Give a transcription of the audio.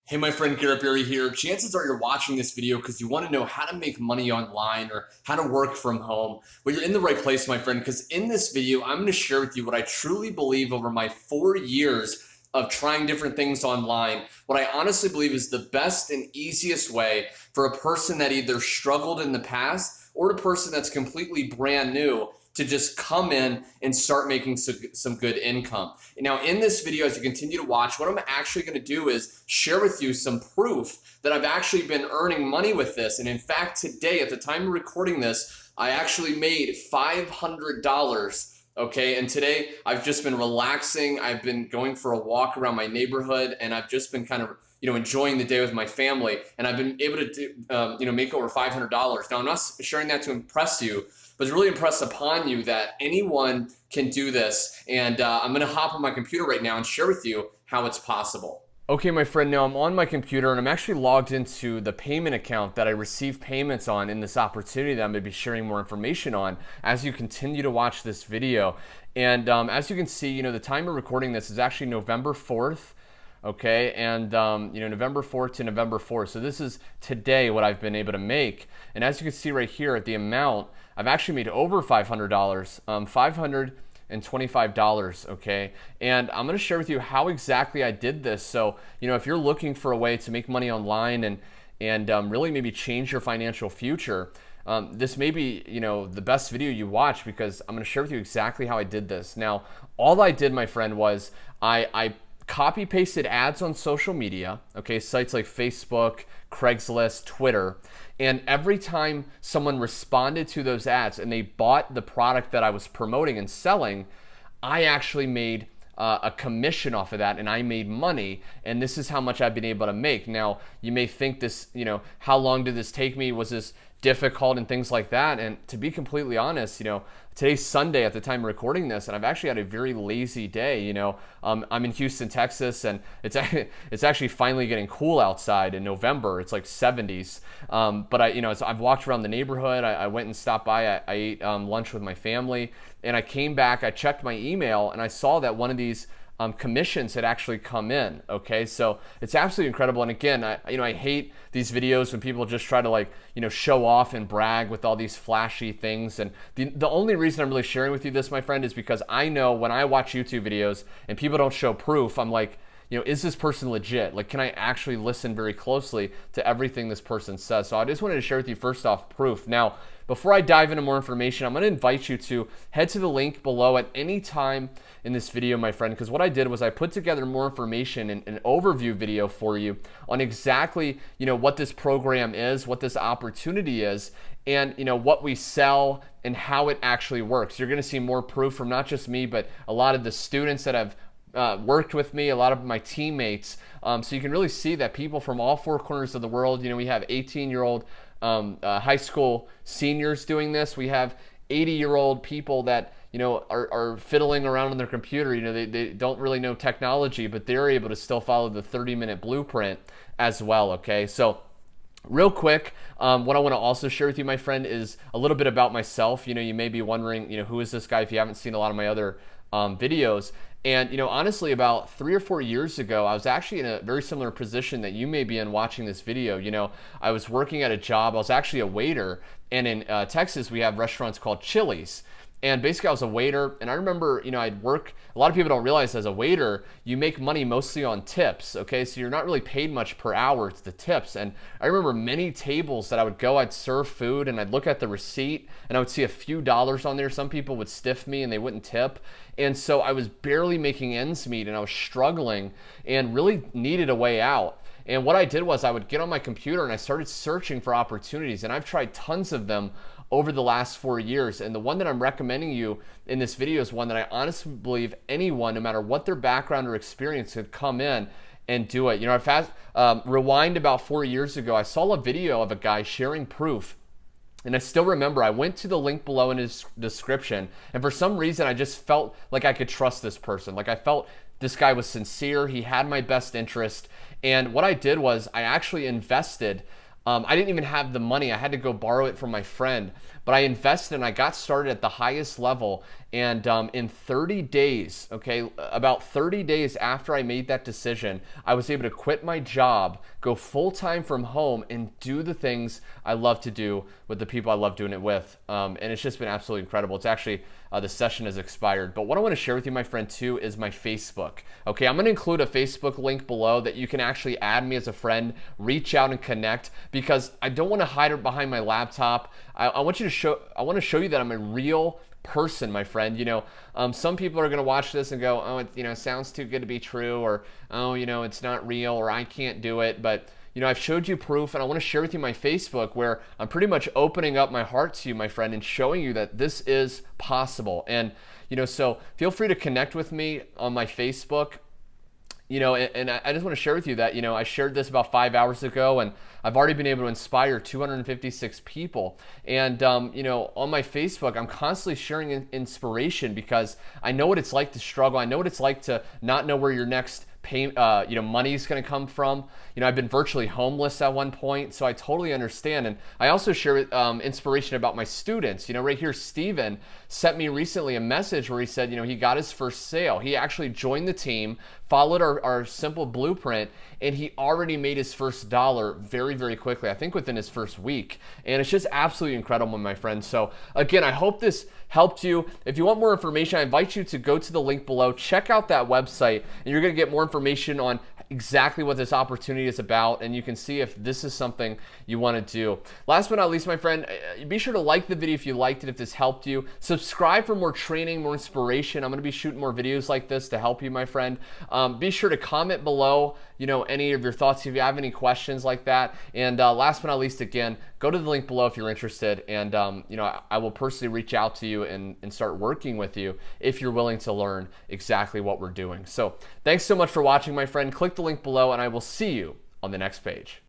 Hey, my friend Garrett Berry here. Chances are you're watching this video because you want to know how to make money online or how to work from home. Well, you're in the right place, my friend, because in this video, I'm going to share with you what I truly believe over my 4 years of trying different things online. What I honestly believe is the best and easiest way for a person that either struggled in the past or a person that's completely brand new to just come in and start making some good income. Now, in this video, as you continue to watch, what I'm actually going to do is share with you some proof that I've actually been earning money with this. And in fact, today, at the time of recording this, I actually made $500. Okay, and today I've just been relaxing. I've been going for a walk around my neighborhood, and I've just been kind of enjoying the day with my family, and I've been able to do, make over $500. Now, I'm not sharing that to impress you, but to really impress upon you that anyone can do this. And I'm going to hop on my computer right now and share with you how it's possible. Okay, my friend, now I'm on my computer and I'm actually logged into the payment account that I receive payments on in this opportunity that I'm going to be sharing more information on as you continue to watch this video. And as you can see, the time of recording this is actually November 4th. Okay, and November 4th to November 4th. So this is today what I've been able to make. And as you can see right here at the amount, I've actually made over $500, $525, okay? And I'm gonna share with you how exactly I did this. So, if you're looking for a way to make money online and really maybe change your financial future, this may be, the best video you watch because I'm gonna share with you exactly how I did this. Now, all I did, my friend, was I copy pasted ads on social media, okay, sites like Facebook, Craigslist, Twitter, and every time someone responded to those ads and they bought the product that I was promoting and selling, I actually made a commission off of that, and I made money, and this is how much I've been able to make. Now, you may think this, how long did this take me? Was this difficult and things like that? And to be completely honest, today's Sunday at the time of recording this, and I've actually had a very lazy day. I'm in Houston, Texas, and it's actually finally getting cool outside in November. It's like 70s. But I've walked around the neighborhood. I went and stopped by. I ate lunch with my family, and I came back. I checked my email, and I saw that one of these commissions had actually come in. Okay, so it's absolutely incredible. And again, I hate these videos when people just try to show off and brag with all these flashy things. And the only reason I'm really sharing with you this, my friend, is because I know when I watch YouTube videos and people don't show proof, I'm like, is this person legit? Like, can I actually listen very closely to everything this person says? So I just wanted to share with you first off proof. Now, before I dive into more information, I'm going to invite you to head to the link below at any time in this video, my friend, because what I did was I put together more information and an overview video for you on exactly, what this program is, what this opportunity is, and what we sell and how it actually works. You're going to see more proof from not just me, but a lot of the students that have worked with me, a lot of my teammates. So you can really see that people from all four corners of the world, we have 18-year-old high school seniors doing this. We have 80-year-old people that, are fiddling around on their computer. They don't really know technology, but they're able to still follow the 30-minute blueprint as well, okay? So real quick, what I want to also share with you, my friend, is a little bit about myself. You may be wondering, who is this guy if you haven't seen a lot of my other videos. And, honestly, about 3 or 4 years ago, I was actually in a very similar position that you may be in watching this video. I was working at a job. I was actually a waiter. And in Texas, we have restaurants called Chili's. And basically, I was a waiter, and I remember, I'd work. A lot of people don't realize as a waiter, you make money mostly on tips, okay? So you're not really paid much per hour, it's the tips. And I remember many tables that I would go, I'd serve food, and I'd look at the receipt, and I would see a few dollars on there. Some people would stiff me, and they wouldn't tip. And so I was barely making ends meet, and I was struggling and really needed a way out. And what I did was I would get on my computer, and I started searching for opportunities, and I've tried tons of them over the last 4 years. And the one that I'm recommending you in this video is one that I honestly believe anyone, no matter what their background or experience, could come in and do it. I've rewind about 4 years ago, I saw a video of a guy sharing proof. And I still remember I went to the link below in his description, and for some reason I just felt like I could trust this person. Like I felt this guy was sincere, he had my best interest. And what I did was I actually invested. I didn't even have the money. I had to go borrow it from my friend. but I invested and I got started at the highest level. And in 30 days, okay, about 30 days after I made that decision, I was able to quit my job, go full-time from home, and do the things I love to do with the people I love doing it with. And it's just been absolutely incredible. It's actually, the session has expired. But what I want to share with you, my friend, too, is my Facebook. Okay, I'm going to include a Facebook link below that you can actually add me as a friend, reach out and connect, because I don't want to hide it behind my laptop. I want to show you that I'm a real person, my friend. Some people are going to watch this and go, oh, it sounds too good to be true, or oh, it's not real, or I can't do it. But I've showed you proof, and I want to share with you my Facebook, where I'm pretty much opening up my heart to you, my friend, and showing you that this is possible. And so feel free to connect with me on my Facebook. And I just want to share with you that, I shared this about 5 hours ago, and I've already been able to inspire 256 people. And, on my Facebook, I'm constantly sharing inspiration, because I know what it's like to struggle. I know what it's like to not know where your next money is going to come from. I've been virtually homeless at one point, so I totally understand. And I also share inspiration about my students. Right here, Steven sent me recently a message where he said, he got his first sale. He actually joined the team, followed our simple blueprint, and he already made his first dollar very, very quickly, I think within his first week. And it's just absolutely incredible, my friend. So again, I hope this helped you. If you want more information, I invite you to go to the link below, check out that website, and you're going to get more information on exactly what this opportunity is about, and you can see if this is something you want to do. Last but not least, my friend, be sure to like the video if you liked it, if this helped you. Subscribe for more training, more inspiration. I'm going to be shooting more videos like this to help you, my friend. Be sure to comment below, any of your thoughts if you have any questions like that. And last but not least, again, go to the link below if you're interested, and I will personally reach out to you and start working with you if you're willing to learn exactly what we're doing. So thanks so much for watching, my friend. Click the link below, and I will see you on the next page.